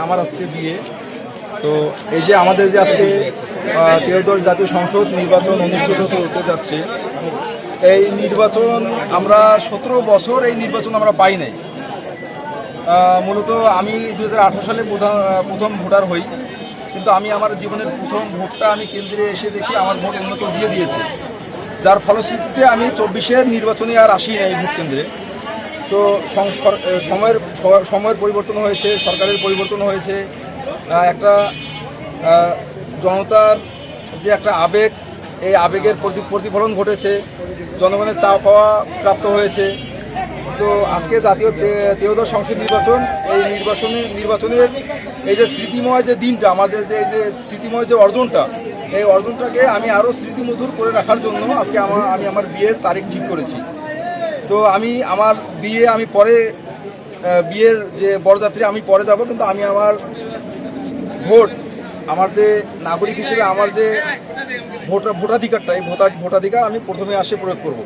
আমার আজকে বিয়ে। তো এই যে আমাদের যে আজকে 13দশ জাতীয় সংসদ নির্বাচন অনুষ্ঠিত হতে যাচ্ছে, এই নির্বাচন আমরা 17 বছর এই নির্বাচন আমরা পাই নাই। মূলত আমি 2018 সালে প্রথম ভোটার হই, কিন্তু আমি আমার জীবনের প্রথম ভোটটা আমি কেন্দ্রে এসে দেখি আমার ভোট অন্য কেউ দিয়ে দিয়েছে, যার ফলশ্রুতিতে আমি 24-এর নির্বাচনে আর আসি না এই ভোট কেন্দ্রে। তো সময়ের পরিবর্তন হয়েছে, সরকারের পরিবর্তন হয়েছে, একটা জনতার যে একটা আবেগ, এই আবেগের প্রতিফলন ঘটেছে, জনগণের চাওয়া পাওয়া প্রাপ্ত হয়েছে। তো আজকে জাতীয় 13দশ সংসদ নির্বাচন, এই নির্বাচনের এই যে স্মৃতিময় যে দিনটা, আমাদের যে এই যে স্মৃতিময় যে অর্জনটা, এই অর্জনটাকে আমি আরও স্মৃতিমধুর করে রাখার জন্য আজকে আমি আমার বিয়ের তারিখ ঠিক করেছি। তো আমার বিয়ের যে বরযাত্রী আমি পরে যাব, কিন্তু আমি আমার ভোট, আমার যে নাগরিক হিসেবে আমার যে ভোটাধিকারটা, এই ভোটাধিকার আমি প্রথমে আসে প্রয়োগ করব।